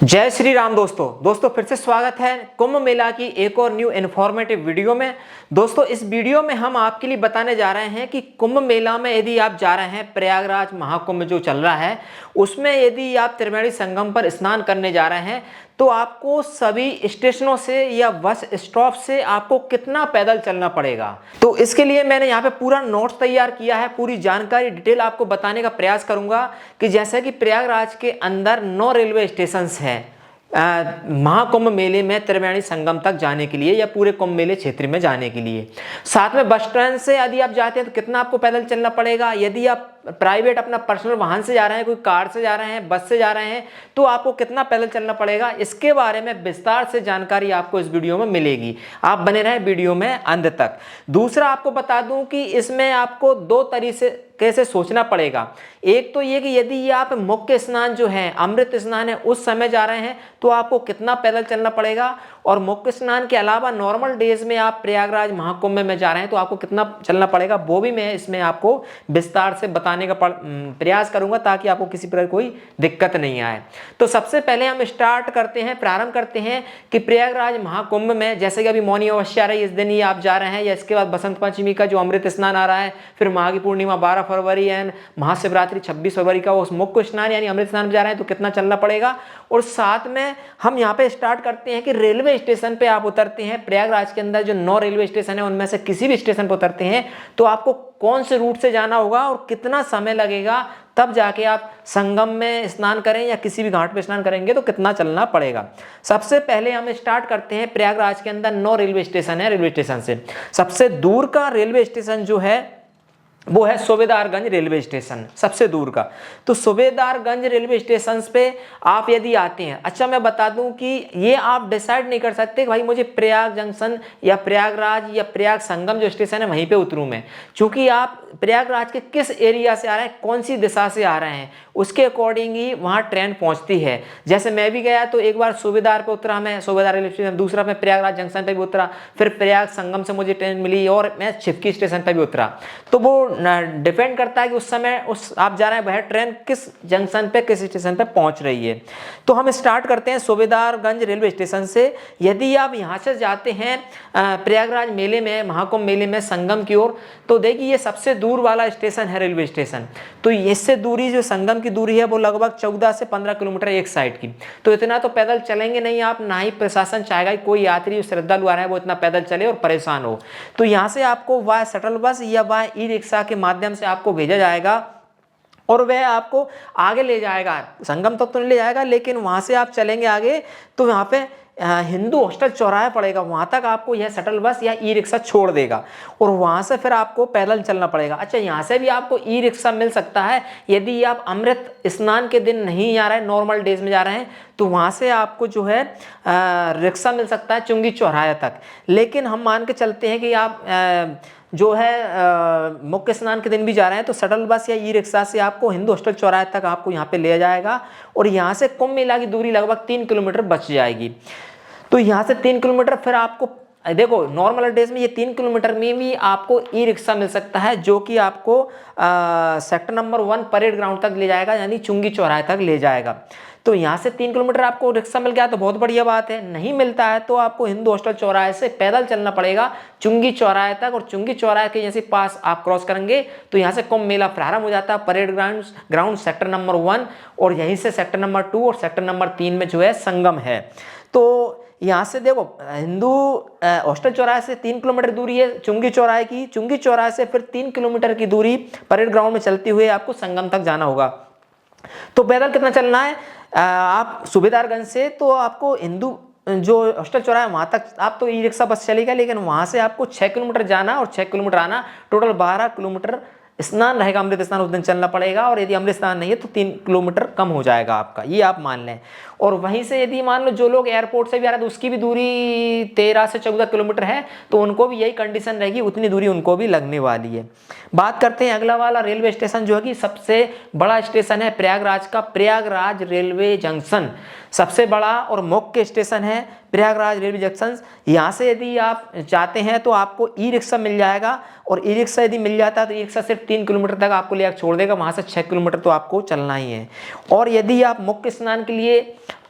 जय श्री राम दोस्तों फिर से स्वागत है कुंभ मेला की एक और न्यू इन्फॉर्मेटिव वीडियो में। दोस्तों इस वीडियो में हम आपके लिए बताने जा रहे हैं कि कुंभ मेला में यदि आप जा रहे हैं, प्रयागराज महाकुंभ जो चल रहा है उसमें यदि आप त्रिवेणी संगम पर स्नान करने जा रहे हैं तो आपको सभी स्टेशनों से या बस स्टॉप से आपको कितना पैदल चलना पड़ेगा। तो इसके लिए मैंने यहाँ पे पूरा नोट्स तैयार किया है, पूरी जानकारी डिटेल आपको बताने का प्रयास करूंगा कि जैसे कि प्रयागराज के अंदर 9 रेलवे स्टेशन हैं महाकुंभ मेले में त्रिवेणी संगम तक जाने के लिए या पूरे कुंभ मेले क्षेत्र में जाने के लिए। साथ में बस स्टैंड से यदि आप जाते हैं तो कितना आपको पैदल चलना पड़ेगा, यदि आप प्राइवेट अपना पर्सनल वाहन से जा रहे हैं, कोई कार से जा रहे हैं, बस से जा रहे हैं तो आपको कितना पैदल चलना पड़ेगा, इसके बारे में विस्तार से जानकारी आपको इस वीडियो में मिलेगी। आप बने रहें वीडियो में अंत तक। दूसरा आपको बता दूं कि इसमें आपको 2 तरीके कैसे सोचना पड़ेगा। एक तो ये कि यदि आप मुख्य स्नान जो है, अमृत स्नान है, उस समय जा रहे हैं तो आपको कितना पैदल चलना पड़ेगा, और मुख्य स्नान के अलावा नॉर्मल डेज में आप प्रयागराज महाकुंभ में जा रहे हैं तो आपको कितना चलना पड़ेगा, वो भी मैं इसमें आपको विस्तार से बताने का प्रयास करूंगा ताकि आपको किसी प्रकार कोई दिक्कत नहीं आए। तो सबसे पहले हम प्रारंभ करते हैं कि प्रयागराज महाकुंभ में जैसे कि अभी मौनी अमावस्या आ रही है, इस दिन ही आप जा रहे हैं, या इसके बाद बसंत पंचमी का जो अमृत स्नान आ रहा है, फिर माघी पूर्णिमा 12 फरवरी एंड महाशिवरात्रि 26 फरवरी का उस मुख्य स्नान यानी अमृत स्नान में जा रहे हैं तो कितना चलना पड़ेगा। और साथ में हम यहाँ पे स्टार्ट करते हैं कि रेलवे स्टेशन पे आप उतरते हैं, प्रयागराज के अंदर जो 9 रेलवे स्टेशन है उनमें से किसी भी स्टेशन पर उतरते हैं तो आपको कौन से रूट से जाना होगा और कितना समय लगेगा, तब जाके आप संगम में स्नान करें या किसी भी घाट पे स्नान करेंगे तो कितना चलना पड़ेगा। सबसे पहले हम स्टार्ट करते हैं प्रयागराज के अंदर 9 रेलवे स्टेशन है। रेलवे स्टेशन से सबसे दूर का रेलवे स्टेशन जो है वो है सूबेदारगंज रेलवे स्टेशन, सबसे दूर का। तो सूबेदारगंज रेलवे स्टेशन पे आप यदि आते हैं, अच्छा मैं बता दूं कि ये आप डिसाइड नहीं कर सकते कि भाई मुझे प्रयाग जंक्शन या प्रयागराज या प्रयाग संगम जो स्टेशन है वहीं पे उतरूं मैं, क्योंकि आप प्रयागराज के किस एरिया से आ रहे हैं, कौन सी दिशा से आ रहे हैं, उसके अकॉर्डिंग ही वहाँ ट्रेन पहुँचती है। जैसे मैं भी गया तो एक बार सूबेदार पे उतरा, मैं सूबेदार रेलवे स्टेशन, दूसरा मैं प्रयागराज जंक्शन पे भी उतरा, फिर प्रयाग संगम से मुझे ट्रेन मिली और मैं छिपकी स्टेशन पे भी उतरा। तो वो डिपेंड करता है कि उस समय उस आप जा रहे हैं वह ट्रेन किस जंक्शन पे किस स्टेशन पे पहुंच रही है। तो हम स्टार्ट करते हैं सूबेदारगंज रेलवे स्टेशन से। यदि आप यहाँ से जाते हैं प्रयागराज मेले में, महाकुंभ मेले में संगम की ओर, तो देखिए ये सबसे दूर वाला स्टेशन है रेलवे स्टेशन। तो इससे दूरी जो संगम की दूरी है वो लगभग 14 से 15 किलोमीटर एक साइड की। तो इतना तो पैदल चलेंगे नहीं आप, ना ही प्रशासन चाहेगा कि कोई यात्री श्रद्धालु आ रहा है वो इतना पैदल चले और परेशान हो। तो यहाँ से आपको वाया शटल बस या वाया ई रिक्शा के माध्यम से आपको भेजा जाएगा और वह आपको आगे ले जाएगा। संगम तक तो नहीं ले जाएगा, लेकिन वहां से आप चलेंगे आगे तो यहाँ पे हिंदू हॉस्टल चौराहा पड़ेगा, वहां तक आपको यह शटल बस या ई रिक्शा छोड़ देगा और वहां से फिर आपको पैदल चलना पड़ेगा। अच्छा यहाँ से भी आपको ई रिक्शा मिल सकता है यदि आप अमृत स्नान के दिन नहीं जा रहे हैं, नॉर्मल डेज में जा रहे हैं तो वहां से आपको जो है रिक्शा मिल सकता है चुंगी चौराहे तक। लेकिन हम मान के चलते हैं कि आप जो है मुख्य स्नान के दिन भी जा रहे हैं तो शटल बस या ई रिक्शा से आपको हिंदू हॉस्टल चौराहे तक आपको यहाँ पे ले जाएगा और यहाँ से कुंभ मेला की दूरी लगभग 3 किलोमीटर बच जाएगी। तो यहाँ से 3 किलोमीटर फिर आपको देखो नॉर्मल डेज में ये 3 किलोमीटर में भी आपको ई रिक्शा मिल सकता है जो कि आपको सेक्टर नंबर 1 परेड ग्राउंड तक ले जाएगा, यानी चुंगी चौराहे तक ले जाएगा। तो यहाँ से 3 किलोमीटर आपको रिक्शा मिल गया तो बहुत बढ़िया बात है। नहीं मिलता है तो आपको हिंदू हॉस्टल चौराहे से पैदल चलना पड़ेगा चुंगी चौराहे तक, और चुंगी चौराहे के जैसे पास आप क्रॉस करेंगे तो यहाँ से कुंभ मेला प्रारंभ हो जाता है। परेड ग्राउंड सेक्टर नंबर 1 और यहीं से सेक्टर नंबर 2 और सेक्टर नंबर 3 में जो है संगम है। तो यहाँ से देखो हिंदू हॉस्टल चौराहे से 3 किलोमीटर दूरी है चुंगी चौराहे की, चुंगी चौराहे से फिर 3 किलोमीटर की दूरी परेड ग्राउंड में चलते हुए आपको संगम तक जाना होगा। तो पैदल कितना चलना है, आप सूबेदारगंज से तो आपको हिंदू जो हॉस्टल चौराहा है वहां तक आप तो ई रिक्शा बस चलेगा, लेकिन वहां से आपको 6 किलोमीटर जाना और 6 किलोमीटर आना, टोटल 12 किलोमीटर स्नान रहेगा, अमृत स्नान उस दिन चलना पड़ेगा। और यदि अमृत स्नान नहीं है तो 3 किलोमीटर कम हो जाएगा आपका, ये आप मान लें। और वहीं से यदि मान लो जो लोग एयरपोर्ट से भी आ रहे हैं तो उसकी भी दूरी 13 से 14 किलोमीटर है, तो उनको भी यही कंडीशन रहेगी, उतनी दूरी उनको भी लगने वाली है। बात करते हैं अगला वाला रेलवे स्टेशन जो है कि सबसे बड़ा स्टेशन है प्रयागराज का, प्रयागराज रेलवे जंक्शन सबसे बड़ा और मुख्य स्टेशन है प्रयागराज रेलवे जंक्शन। यहाँ से यदि आप चाहते हैं तो आपको ई रिक्शा मिल जाएगा, और ई रिक्शा यदि मिल जाता है तो ई रिक्शा सिर्फ 3 किलोमीटर तक आपको ले छोड़ देगा, वहाँ से 6 किलोमीटर तो आपको चलना ही है। और यदि आप मुख्य स्नान के लिए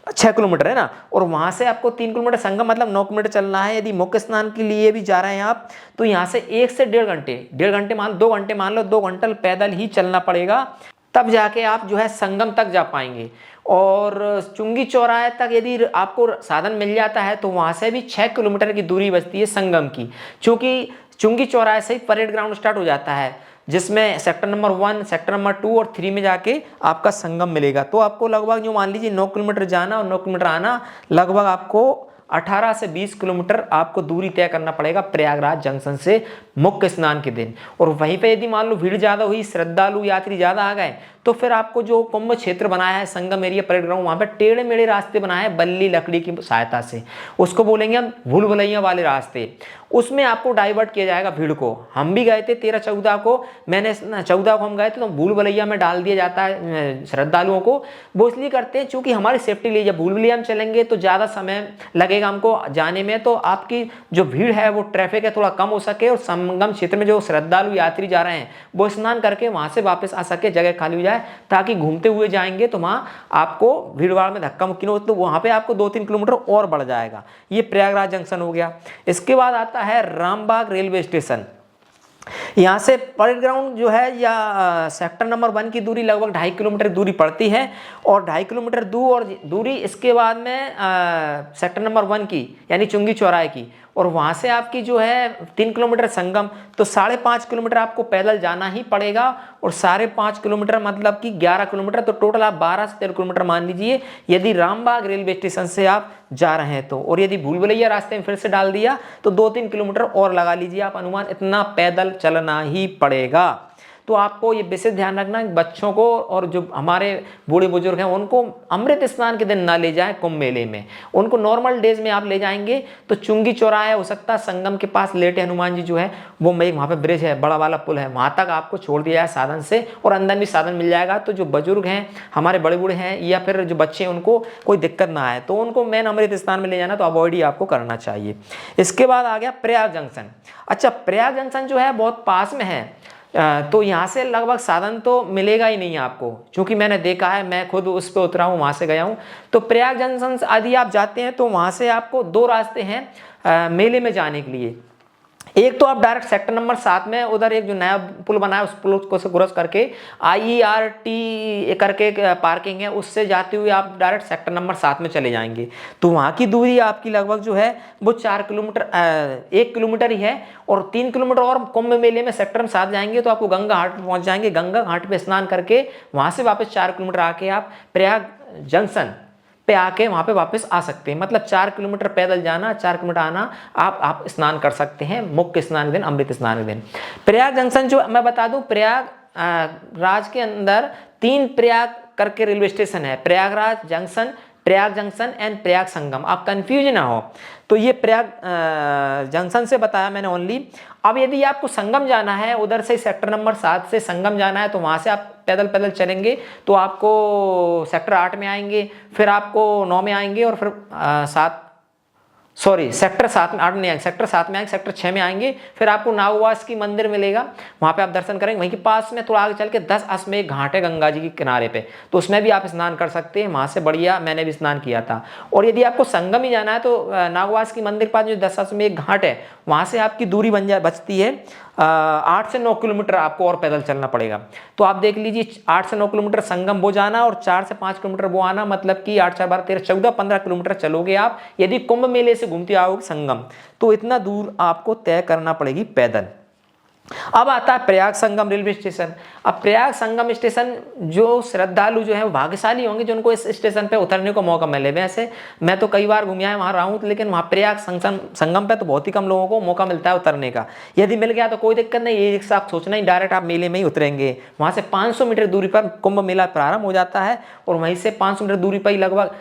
6 किलोमीटर है ना, और वहां से आपको 3 किलोमीटर संगम मतलब 9 किलोमीटर चलना है। यदि मुख्य स्नान के लिए भी जा रहे हैं आप तो यहाँ से 1 से 1.5 घंटे मान 2 घंटे मान लो, 2 घंटे पैदल ही चलना पड़ेगा, तब जाके आप जो है संगम तक जा पाएंगे। और चुंगी चौराहे तक यदि आपको साधन मिल जाता है तो वहां से भी 6 किलोमीटर की दूरी बचती है संगम की, क्योंकि चुंगी चौराहे से ही परेड ग्राउंड स्टार्ट हो जाता है, जिसमें सेक्टर नंबर 1, सेक्टर नंबर 2 और 3 में जाके आपका संगम मिलेगा। तो आपको लगभग जो मान लीजिए 9 किलोमीटर जाना और 9 किलोमीटर आना, लगभग आपको 18 से 20 किलोमीटर आपको दूरी तय करना पड़ेगा प्रयागराज जंक्शन से मुख्य स्नान के दिन। और वहीं पे यदि मान लो भीड़ ज्यादा हुई, श्रद्धालु यात्री ज्यादा आ गए, तो फिर आपको जो कुंभ क्षेत्र बनाया है संगम एरिया परेड ग्राउंड, वहां पे टेढ़े मेढ़े रास्ते बनाए हैं बल्ली लकड़ी की सहायता से, उसको बोलेंगे हम भूल भुलैया वाले रास्ते। उसमें आपको डाइवर्ट किया जाएगा भीड़ को। हम भी गए थे 13-14 को, मैंने 14 को हम गए थे, तो भूल भुलैया में डाल दिया जाता है श्रद्धालुओं को। वो इसलिए करते हैं क्योंकि हमारी सेफ्टी लिए, जब भूल भुलैया में चलेंगे तो ज्यादा समय लगेगा हमको जाने में, तो आपकी जो भीड़ है वो ट्रैफिक है थोड़ा कम हो सके, और संगम क्षेत्र में जो श्रद्धालु यात्री जा रहे हैं वो स्नान करके वहां से वापस आ सके, जगह खाली हो जाए, ताकि घूमते हुए जाएंगे तो वहां आपको भीड़ भाड़ में धक्का मुक्की न हो, तो वहां पे आपको 2-3 किलोमीटर और बढ़ जाएगा। ये प्रयागराज जंक्शन हो गया। इसके बाद आता है रामबाग रेलवे स्टेशन। यहाँ से परेड ग्राउंड जो है या सेक्टर नंबर 1 की दूरी लगभग 2.5 किलोमीटर दूरी पड़ती है, और 2.5 किलोमीटर दूरी इसके बाद में सेक्टर नंबर 1 की यानी चुंगी चौराहे की, और वहाँ से आपकी जो है 3 किलोमीटर संगम, तो 5.5 किलोमीटर आपको पैदल जाना ही पड़ेगा, और 5.5 किलोमीटर मतलब कि 11 किलोमीटर, तो टोटल आप 12 से 13 किलोमीटर मान लीजिए यदि रामबाग रेलवे स्टेशन से आप जा रहे हैं तो। और यदि भूल भुलैया रास्ते में फिर से डाल दिया तो 2-3 किलोमीटर और लगा लीजिए आप अनुमान, इतना पैदल चलना ही पड़ेगा। तो आपको ये विशेष ध्यान रखना है बच्चों को और जो हमारे बूढ़े बुजुर्ग हैं उनको अमृत स्नान के दिन ना ले जाएं कुंभ मेले में, उनको नॉर्मल डेज में आप ले जाएंगे तो चुंगी चौराहा हो सकता है संगम के पास लेटे हनुमान जी जो है वो वहाँ पे ब्रिज है, बड़ा वाला पुल है, वहाँ तक आपको छोड़ दिया है साधन से, और अंदर भी साधन मिल जाएगा। तो जो बुजुर्ग हैं हमारे बड़े बूढ़े हैं या फिर जो बच्चे हैं उनको कोई दिक्कत ना आए, तो उनको मेन अमृत स्नान में ले जाना तो अवॉइड ही आपको करना चाहिए। इसके बाद आ गया प्रयाग जंक्शन। अच्छा, प्रयाग जंक्शन जो है बहुत पास में है, तो यहाँ से लगभग साधन तो मिलेगा ही नहीं आपको, क्योंकि मैंने देखा है, मैं खुद उस पर उतरा हूँ, वहाँ से गया हूँ। तो प्रयाग जंक्शन यदि आप जाते हैं तो वहाँ से आपको 2 रास्ते हैं मेले में जाने के लिए। एक तो आप डायरेक्ट सेक्टर नंबर 7 में उधर एक जो नया पुल बना है उस पुल को से क्रॉस करके IERT करके पार्किंग है, उससे जाते हुए आप डायरेक्ट सेक्टर नंबर 7 में चले जाएंगे। तो वहाँ की दूरी आपकी लगभग जो है वो 4 किलोमीटर 1 किलोमीटर ही है, और 3 किलोमीटर और कुंभ मेले में सेक्टर 7 जाएंगे तो आपको गंगा घाट पहुँच जाएंगे। गंगा घाट पे स्नान करके वहाँ से वापस 4 किलोमीटर आके आप प्रयाग जंक्शन पे आके वहां पे वापस आ सकते हैं। मतलब 4 किलोमीटर पैदल जाना, 4 किलोमीटर आना, आप स्नान कर सकते हैं मुख्य स्नान के दिन, अमृत स्नान के दिन। प्रयाग जंक्शन जो मैं बता दूं, प्रयाग राज के अंदर 3 प्रयाग करके रेलवे स्टेशन है, Prayagraj junction, Prayag junction and Prayag Sangam, आप कंफ्यूज ना हो। तो ये प्रयाग जंक्शन से बताया मैंने ओनली। अब यदि आपको संगम जाना है, उधर से सेक्टर नंबर 7 से संगम जाना है, तो वहां से आप पैदल पैदल चलेंगे तो आपको सेक्टर 8 में आएंगे, फिर आपको 9 में आएंगे, और फिर सेक्टर 7 में, 8 नहीं आएंगे, सेक्टर 7 में आएंगे, सेक्टर 6 में आएंगे, फिर आपको नागवास की मंदिर मिलेगा, वहां पे आप दर्शन करेंगे। वहीं के पास में थोड़ा आगे चल के 10 अश्वमेध घाट है गंगा जी के किनारे पे, तो उसमें भी आप स्नान कर सकते हैं, वहां से बढ़िया, मैंने भी स्नान किया था। और यदि आपको संगम ही जाना है तो नागवास की मंदिर के पास जो 10 अश्वमेध घाट है वहां से आपकी दूरी बचती है 8 से 9 किलोमीटर, आपको और पैदल चलना पड़ेगा। तो आप देख लीजिए 8 से 9 किलोमीटर संगम वो जाना और 4 से 5 किलोमीटर वो आना, मतलब कि 8, 4, 12, 13, 14, 15 किलोमीटर चलोगे आप यदि कुंभ मेले से घूमते आओगे संगम, तो इतना दूर आपको तय करना पड़ेगी पैदल। अब आता है प्रयाग संगम रेलवे स्टेशन। अब प्रयाग संगम स्टेशन जो श्रद्धालु जो है वो भाग्यशाली होंगे जिनको इस स्टेशन पे उतरने को मौका मिले। वैसे मैं तो कई बार घूमिया है, वहां रहा हूँ, लेकिन वहां प्रयाग संगम पे तो बहुत ही कम लोगों को मौका मिलता है उतरने का। यदि मिल गया तो कोई दिक्कत नहीं, ये रिक्शा आप सोचना ही डायरेक्ट आप मेले में ही उतरेंगे। वहां से 500 मीटर दूरी पर कुंभ मेला प्रारंभ हो जाता है, और वहीं से 500 मीटर दूरी पर ही लगभग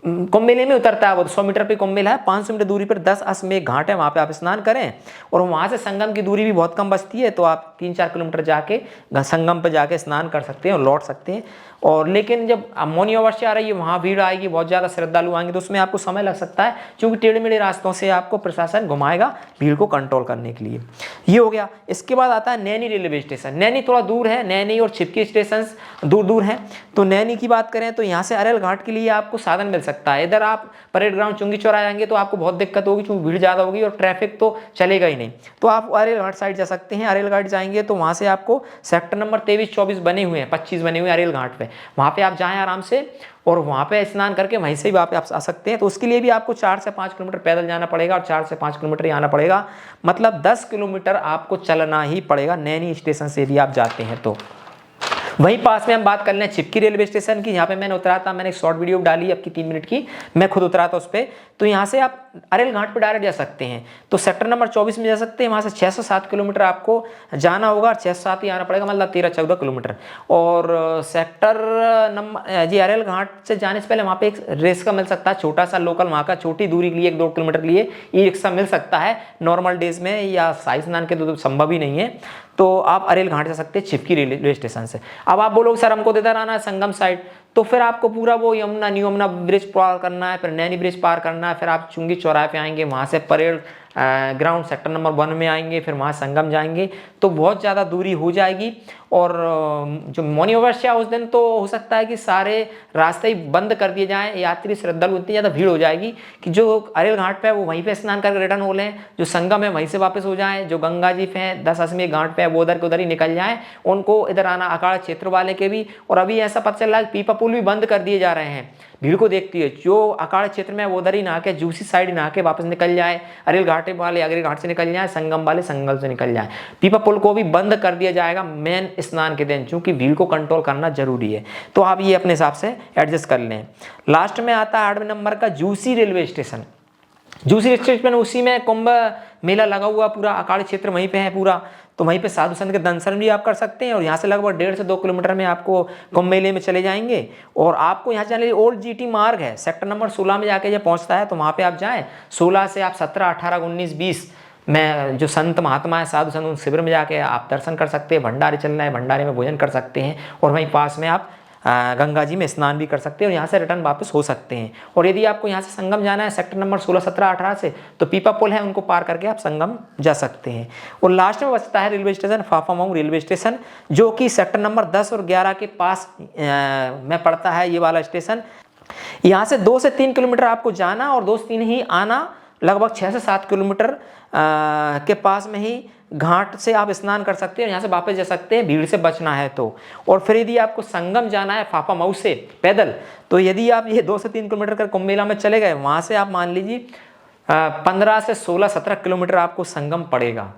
कुंभ मेले में उतरता है। वो 100 मीटर पे कुंभ मेला है, 500 मीटर दूरी पर 10 अश्वमेध घाट है, वहां पे आप स्नान करें। और वहां से संगम की दूरी भी बहुत कम बचती है, तो आप 3-4 किलोमीटर जाके संगम पे जाके स्नान कर सकते हैं और लौट सकते हैं। और लेकिन जब मौनी अमावस्या आ रही है वहाँ भीड़ आएगी, बहुत ज़्यादा श्रद्धालु आएंगे, तो उसमें आपको समय लग सकता है, क्योंकि टेढ़े मेढ़े रास्तों से आपको प्रशासन घुमाएगा भीड़ को कंट्रोल करने के लिए। ये हो गया। इसके बाद आता है नैनी रेलवे स्टेशन। नैनी थोड़ा दूर है, नैनी और छिपकी स्टेशन दूर दूर हैं। तो नैनी की बात करें तो यहाँ से अरेल घाट के लिए आपको साधन मिल सकता है। इधर आप परेड ग्राउंड चुंगी चौराहा जाएंगे तो आपको बहुत दिक्कत होगी, क्योंकि भीड़ ज़्यादा होगी और ट्रैफिक तो चलेगा ही नहीं। तो आप अरेल घाट साइड जा सकते हैं। अरेल घाट जाएंगे तो वहाँ से आपको सेक्टर नंबर 23-24 बने हुए हैं, 25 बने हुए हैं अरेल घाट पे, वहाँ पे आप जाएँ आराम से और वहाँ पे स्नान करके वहीं से भी आप आ सकते हैं। तो उसके लिए भी आपको 4 से 5 किलोमीटर पैदल जाना पड़ेगा और 4 से 5 किलोमीटर ही आना पड़ेगा, मतलब 10 किलोमीटर आपको चलना ही पड़ेगा नैनी स्टेशन से यदि आप जाते हैं तो। वहीं पास में हम बात कर लें छिपकी रेलवे स्टेशन की। यहाँ पे मैंने उतरा था, मैंने एक शॉर्ट वीडियो डाली आपकी 3 मिनट की, मैं खुद उतरा था उस पर। तो यहाँ से आप अरेल घाट पे डायरेक्ट जा सकते हैं। तो सेक्टर नंबर 24 में जा सकते हैं, वहाँ से 6 से 7 किलोमीटर आपको जाना होगा और 6 से 7 ही आना पड़ेगा, मतलब 13-14 किलोमीटर। और सेक्टर नंबर जी अरेल घाट से जाने से पहले वहाँ पे एक रेस का मिल सकता है छोटा सा लोकल, वहाँ का छोटी दूरी के लिए 1-2 किलोमीटर के लिए ई रिक्शा मिल सकता है नॉर्मल डेज में, या शाही स्नान के तो संभव ही नहीं है। तो आप अरेल घाट जा सकते हैं छिपकी रेलवे स्टेशन से। अब आप बोलोगे सर हमको इधर आना है संगम साइड, तो फिर आपको पूरा वो यमुना न्यू यमुना ब्रिज पार करना है, फिर नैनी ब्रिज पार करना है, फिर आप चुंगी चौराहे पे आएंगे, वहाँ से परेड ग्राउंड सेक्टर नंबर 1 में आएंगे, फिर वहाँ संगम जाएंगे, तो बहुत ज़्यादा दूरी हो जाएगी। और जो मौनी अमावस्या उस दिन तो हो सकता है कि सारे रास्ते ही बंद कर दिए जाएं, यात्री श्रद्धालु इतनी ज़्यादा भीड़ हो जाएगी कि जो अरेल घाट पे है वो वहीं पे स्नान करके रिटर्न हो लें, जो संगम है वहीं से वापस हो जाएं, जो गंगा जी पे हैं 10 अश्वमेध घाट पे है वो उधर के उधर ही निकल जाएं, उनको इधर आना अखाड़ा क्षेत्र वाले के भी। और अभी ऐसा पता चल रहा है पीपा पुल भी बंद कर दिए जा रहे हैं, भीड़ को देखती है, जो अखाड़ा क्षेत्र में वो उधर ही नहा के जूसी साइड नहा के वापस निकल जाए, अरेल घाट वाले अरेल घाट से निकल जाए, संगम वाले संगम से निकल जाए। पीपा पुल को भी बंद कर दिया जाएगा मेन स्नान के दिन, क्योंकि भीड़ को कंट्रोल करना जरूरी है। तो आप ये अपने हिसाब से एडजस्ट कर लें। लास्ट में आता है 8वें नंबर का juicy railway station. Juicy station उसी में कुंभ मेला लगा हुआ, पूरा अखाड़ा क्षेत्र वहीं पे है पूरा, तो वहीं पे साधु संत के दर्शन भी आप कर सकते हैं। और यहाँ से लगभग 1.5 से 2 किलोमीटर में आपको कुंभ मेले में चले जाएंगे। और आपको यहाँ जाने के लिए ओल्ड जीटी मार्ग है, सेक्टर नंबर 16 में जाके जब पहुँचता है तो वहाँ पे आप जाएँ। 16 से आप 17, 18, 19, 20 में जो संत महात्मा है साधु संत उन शिविर में जाके आप दर्शन कर सकते हैं। भंडारे चल रहा है, भंडारे में भोजन कर सकते हैं, और वहीं पास में आप गंगा जी में स्नान भी कर सकते हैं और यहाँ से रिटर्न वापस हो सकते हैं। और यदि आपको यहाँ से संगम जाना है सेक्टर नंबर 16, 17, 18 से, तो पीपा पुल है, उनको पार करके आप संगम जा सकते हैं। और लास्ट में बचता है railway station Phaphamau railway station, जो कि सेक्टर नंबर 10 और 11 के पास में पड़ता है ये वाला स्टेशन। यहाँ से 2 से 3 किलोमीटर आपको जाना और 2 से 3 ही आना, लगभग 6 से 7 किलोमीटर के पास में ही घाट से आप स्नान कर सकते हैं और यहाँ से वापस जा सकते हैं, भीड़ से बचना है तो। और फिर यदि आपको संगम जाना है फाफामऊ से पैदल, तो यदि आप ये 2 से 3 किलोमीटर का कुंभ मेला में चले गए, वहाँ से आप मान लीजिए 15 से 16, 17 किलोमीटर आपको संगम पड़ेगा।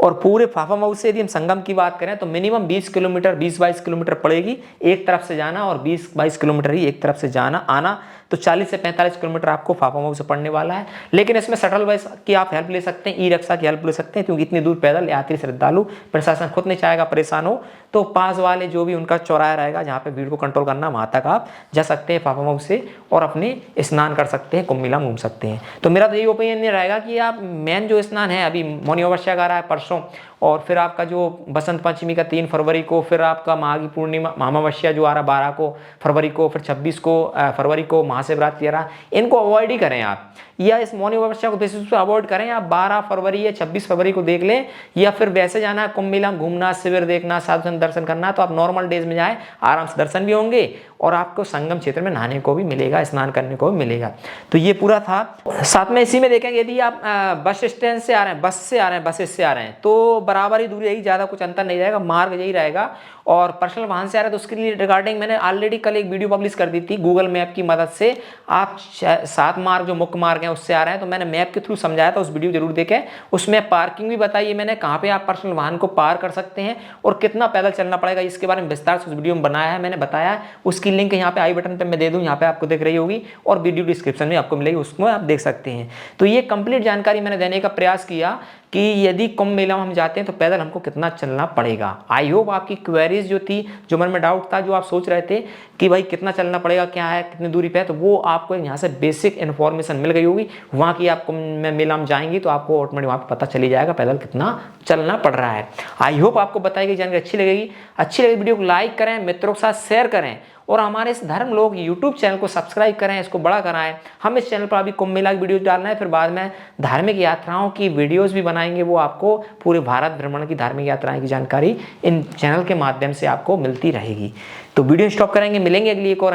और पूरे फाफामऊ से यदि हम संगम की बात करें तो मिनिमम 20 किलोमीटर 20-22 किलोमीटर पड़ेगी एक तरफ से जाना, और 20-22 किलोमीटर ही एक तरफ से जाना आना, तो 40 से 45 किलोमीटर आपको फाफामऊ से पड़ने वाला है। लेकिन इसमें शटल बस की आप हेल्प ले सकते हैं, ई रिक्शा की हेल्प ले सकते हैं, क्योंकि इतनी दूर पैदल यात्री श्रद्धालु प्रशासन खुद नहीं चाहेगा परेशान हो, तो पास वाले जो भी उनका चौराहा रहेगा जहाँ पे भीड़ को कंट्रोल करना, वहाँ तक आप जा सकते हैं फाफामऊ से और अपने स्नान कर सकते हैं, कुंभ मेला घूम सकते हैं। तो मेरा तो यही ओपिनियन रहेगा कि आप मेन जो स्नान है अभी मौनी अमावस्या का रहा है परसों, और फिर आपका जो बसंत पंचमी का 3 फरवरी को, फिर आपका माघी पूर्णिमा अमावस्या जो आ रहा 12 को फरवरी को, फिर 26 को फरवरी को महाशिवरात्रि आ रहा, इनको अवॉइड ही करें आप, या इस मौनी अमावस्या को बेसिस पे अवॉइड करें। आप 12 फरवरी या 26 फरवरी को देख लें, या फिर वैसे जाना कुंभ मेला घूमना, शिविर देखना, साधु संत दर्शन करना, तो आप नॉर्मल डेज में जाएं, आराम से दर्शन भी होंगे और आपको संगम क्षेत्र में नहाने को भी मिलेगा, स्नान करने को भी मिलेगा। तो ये पूरा था। साथ में इसी में देखेंगे यदि आप बस स्टैंड से आ रहे हैं, बस से आ रहे हैं, बसेस से आ रहे हैं, तो बराबर ही दूरी रहेगी, ज़्यादा कुछ अंतर नहीं रहेगा, मार्ग यही रहेगा। और पर्सनल वाहन से आ रहे हैं तो उसके लिए रिगार्डिंग मैंने ऑलरेडी कल एक वीडियो पब्लिश कर दी थी गूगल मैप की मदद से। आप 7 मार्ग जो मुख्य मार्ग हैं उससे आ रहे हैं तो मैंने मैप के थ्रू समझाया था, उस वीडियो जरूर देखें। उसमें पार्किंग भी बताई है मैंने, कहाँ पे आप पर्सनल वाहन को पार कर सकते हैं और कितना पैदल चलना पड़ेगा, इसके बारे में विस्तार से उस वीडियो में बनाया है, मैंने बताया। उसकी लिंक यहाँ पे आई बटन पे मैं दे दूँ, यहाँ पे आपको दिख रही होगी, और वीडियो डिस्क्रिप्शन में आपको मिलेगी, उसमें आप देख सकते हैं। तो ये कंप्लीट जानकारी मैंने देने का प्रयास किया कि यदि कुंभ मेला में हम जाते हैं तो पैदल हमको कितना चलना पड़ेगा। आई होप आपकी क्वेरीज जो थी, जो मन में डाउट था, जो आप सोच रहे थे कि भाई कितना चलना पड़ेगा, क्या है, कितनी दूरी पे है, तो वो आपको यहाँ से बेसिक इन्फॉर्मेशन मिल गई होगी। वहाँ की आप कुंभ मेला में जाएंगी तो आपको ऑटोमेटिक वहाँ पर पता चली जाएगा पैदल कितना चलना पड़ रहा है। आई होप आपको बताई गई जानकारी अच्छी लगेगी। अच्छी लगी वीडियो को लाइक करें, मित्रों के साथ शेयर करें और हमारे इस धर्म लोग यूट्यूब चैनल को सब्सक्राइब करें, इसको बड़ा कराएं। हम इस चैनल पर अभी कुंभ मेला की वीडियो डालना है, फिर बाद में धार्मिक यात्राओं की वीडियोस भी बनाएंगे। वो आपको पूरे भारत भ्रमण की धार्मिक यात्राएं की जानकारी इन चैनल के माध्यम से आपको मिलती रहेगी। तो वीडियो स्टॉप करेंगे, मिलेंगे अगली एक और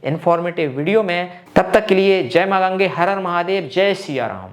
इन्फॉर्मेटिव वीडियो में। तब तक के लिए जय मां गंगे, हर हर महादेव, जय सिया राम।